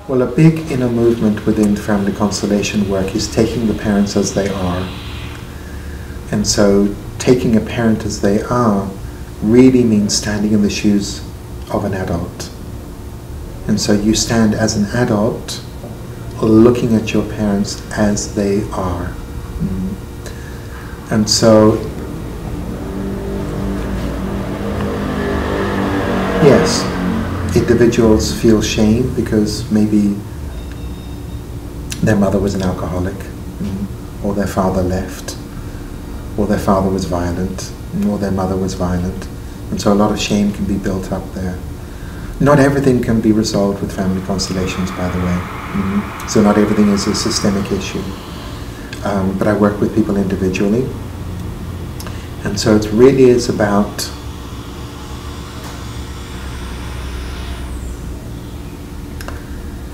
Well, a big inner movement within family constellation work is taking the parents as they are. And so taking a parent as they are really means standing in the shoes of an adult. And so you stand as an adult looking at your parents as they are. And so, yes, individuals feel shame because maybe their mother was an alcoholic, or their father left, or their father was violent, or their mother was violent. And so a lot of shame can be built up there. Not everything can be resolved with family constellations, by the way. So not everything is a systemic issue. But I work with people individually. And so it really is about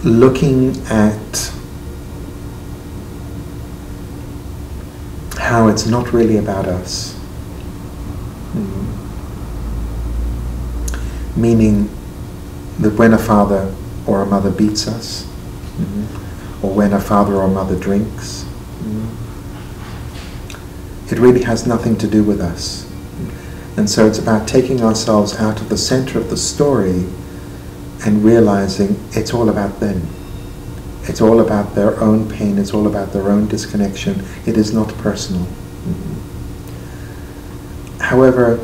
looking at how it's not really about us. Meaning that when a father or a mother beats us, or when a father or mother drinks, it really has nothing to do with us. And so it's about taking ourselves out of the center of the story and realizing it's all about them. It's all about their own pain, it's all about their own disconnection. It is not personal. However,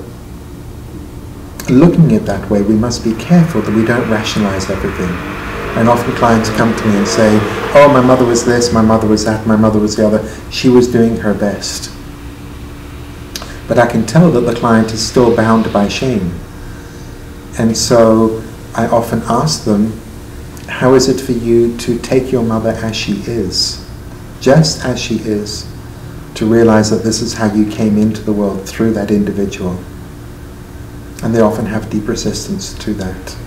looking at it that way, we must be careful that we don't rationalize everything. And often clients come to me and say, oh, my mother was this, my mother was that, my mother was the other. She was doing her best. But I can tell that the client is still bound by shame. And so I often ask them, how is it for you to take your mother as she is, just as she is, to realize that this is how you came into the world through that individual? And they often have deep resistance to that.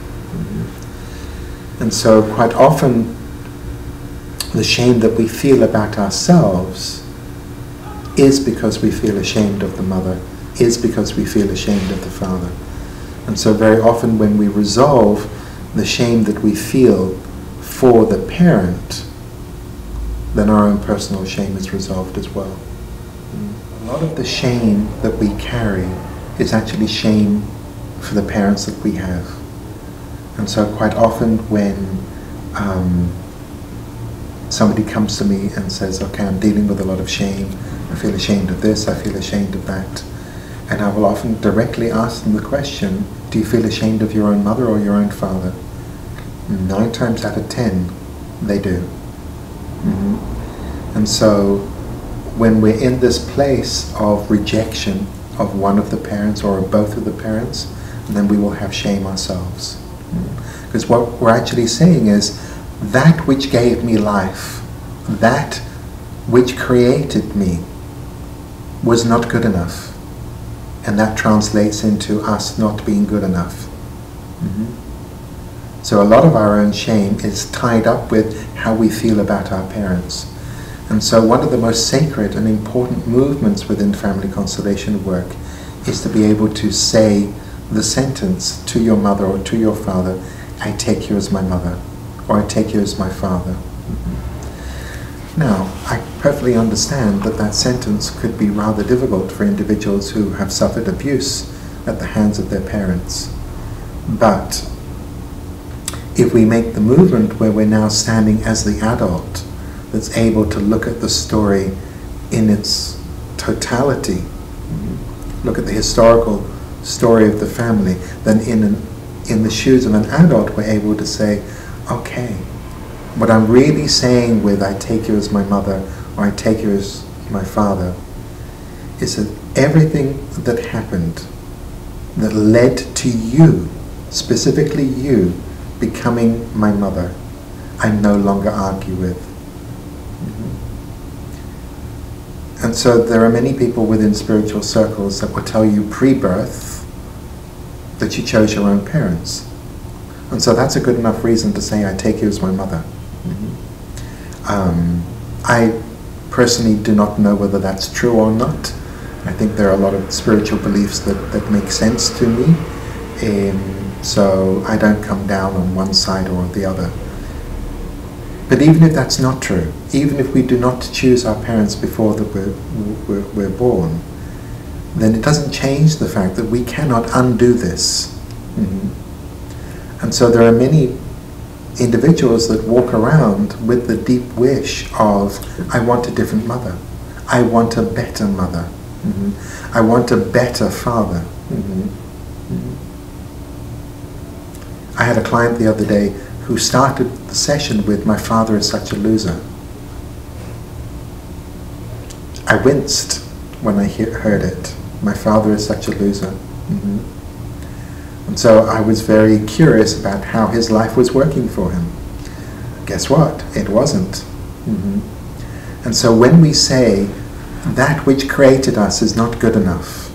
And so quite often the shame that we feel about ourselves is because we feel ashamed of the mother, is because we feel ashamed of the father. And so very often when we resolve the shame that we feel for the parent, then our own personal shame is resolved as well. A lot of the shame that we carry is actually shame for the parents that we have. And so quite often when somebody comes to me and says, okay, I'm dealing with a lot of shame, I feel ashamed of this, I feel ashamed of that, and I will often directly ask them the question, do you feel ashamed of your own mother or your own father? 9 times out of 10, they do. And so when we're in this place of rejection of one of the parents or both of the parents, then we will have shame ourselves. Because what we're actually saying is, that which gave me life, that which created me, was not good enough. And that translates into us not being good enough. So a lot of our own shame is tied up with how we feel about our parents. And so one of the most sacred and important movements within family constellation work is to be able to say the sentence to your mother or to your father, I take you as my mother, or I take you as my father. Now, I perfectly understand that that sentence could be rather difficult for individuals who have suffered abuse at the hands of their parents. But if we make the movement where we're now standing as the adult that's able to look at the story in its totality, look at the historical story of the family, then in the shoes of an adult we're able to say, okay, what I'm really saying with I take you as my mother or I take you as my father is that everything that happened that led to you, specifically you, becoming my mother, I no longer argue with. And so there are many people within spiritual circles that will tell you pre-birth that you chose your own parents. And so that's a good enough reason to say, I take you as my mother. I personally do not know whether that's true or not. I think there are a lot of spiritual beliefs that make sense to me. So I don't come down on one side or the other. But even if that's not true, even if we do not choose our parents before that we're born, then it doesn't change the fact that we cannot undo this. And so there are many individuals that walk around with the deep wish of, I want a different mother. I want a better mother. I want a better father. I had a client the other day who started the session with, my father is such a loser. I winced when I heard it. My father is such a loser. And so I was very curious about how his life was working for him. Guess what? It wasn't. And so when we say that which created us is not good enough,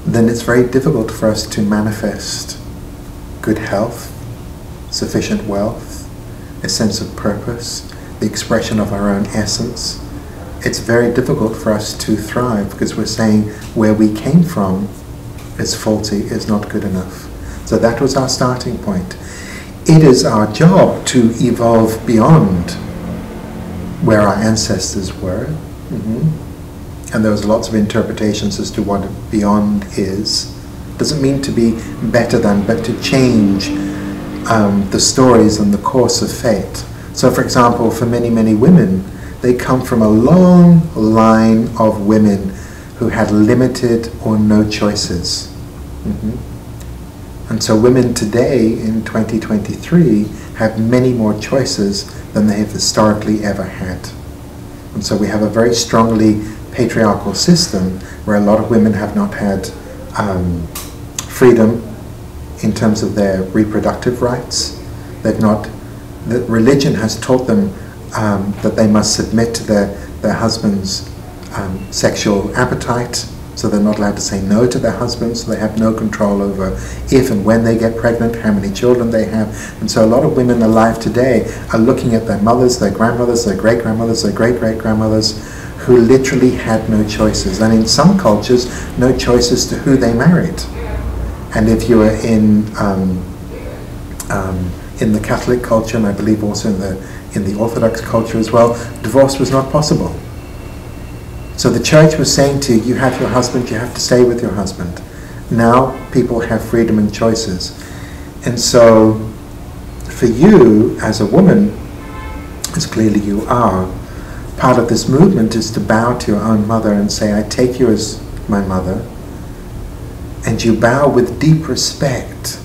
then it's very difficult for us to manifest good health, sufficient wealth, a sense of purpose, the expression of our own essence. It's very difficult for us to thrive because we're saying where we came from is faulty, is not good enough. So that was our starting point. It is our job to evolve beyond where our ancestors were. And there was lots of interpretations as to what beyond is. Doesn't mean to be better than, but to change the stories and the course of fate. So for example, for many, many women, they come from a long line of women who had limited or no choices. And so women today in 2023 have many more choices than they have historically ever had. And so we have a very strongly patriarchal system where a lot of women have not had freedom in terms of their reproductive rights. They've not, the religion has taught them that they must submit to their husband's sexual appetite, so they're not allowed to say no to their husbands, so they have no control over if and when they get pregnant, how many children they have. And so a lot of women alive today are looking at their mothers, their grandmothers, their great-grandmothers, their great-great-grandmothers, who literally had no choices, and in some cultures, no choices to who they married. And if you were in the Catholic culture, and I believe also in the Orthodox culture as well, divorce was not possible. So the church was saying to you, you have your husband, you have to stay with your husband. Now people have freedom and choices. And so for you as a woman, as clearly you are, part of this movement is to bow to your own mother and say, I take you as my mother. And you bow with deep respect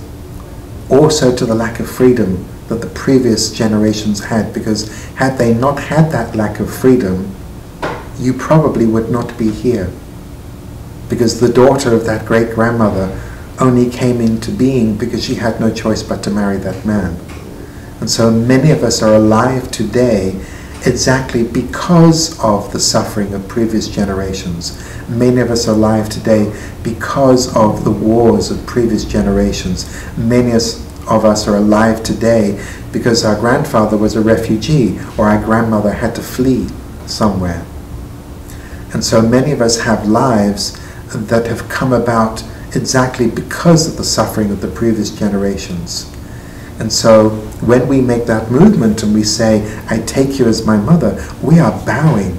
also to the lack of freedom that the previous generations had, because had they not had that lack of freedom, you probably would not be here. Because the daughter of that great-grandmother only came into being because she had no choice but to marry that man. And so many of us are alive today exactly because of the suffering of previous generations. Many of us are alive today because of the wars of previous generations. Many of us are alive today because our grandfather was a refugee or our grandmother had to flee somewhere. And so many of us have lives that have come about exactly because of the suffering of the previous generations. And so when we make that movement and we say, I take you as my mother, we are bowing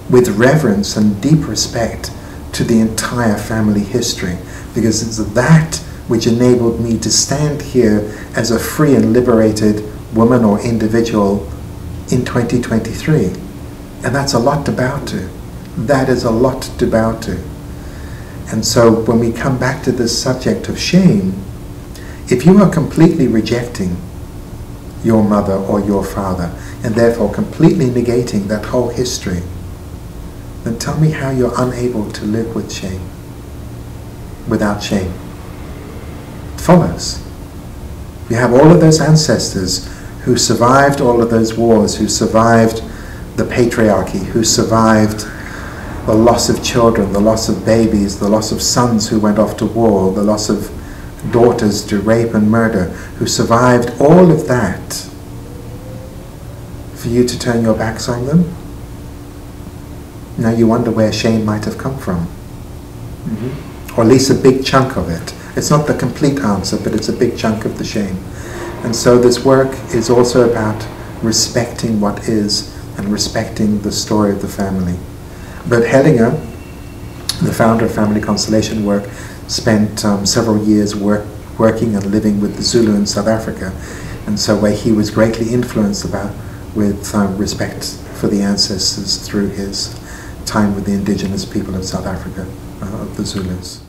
with reverence and deep respect to the entire family history, because it's that which enabled me to stand here as a free and liberated woman or individual in 2023. And that's a lot to bow to. That is a lot to bow to. And so when we come back to this subject of shame, if you are completely rejecting your mother or your father, and therefore completely negating that whole history, then tell me how you're unable to live with shame, without shame. It follows. You have all of those ancestors who survived all of those wars, who survived the patriarchy, who survived the loss of children, the loss of babies, the loss of sons who went off to war, the loss of daughters to rape and murder, who survived all of that, for you to turn your backs on them? Now you wonder where shame might have come from. Or at least a big chunk of it. It's not the complete answer, but it's a big chunk of the shame. And so this work is also about respecting what is and respecting the story of the family. But Hellinger, the founder of Family Constellation Work, spent several years working and living with the Zulu in South Africa, and so where he was greatly influenced with respect for the ancestors through his time with the indigenous people of South Africa, of the Zulus.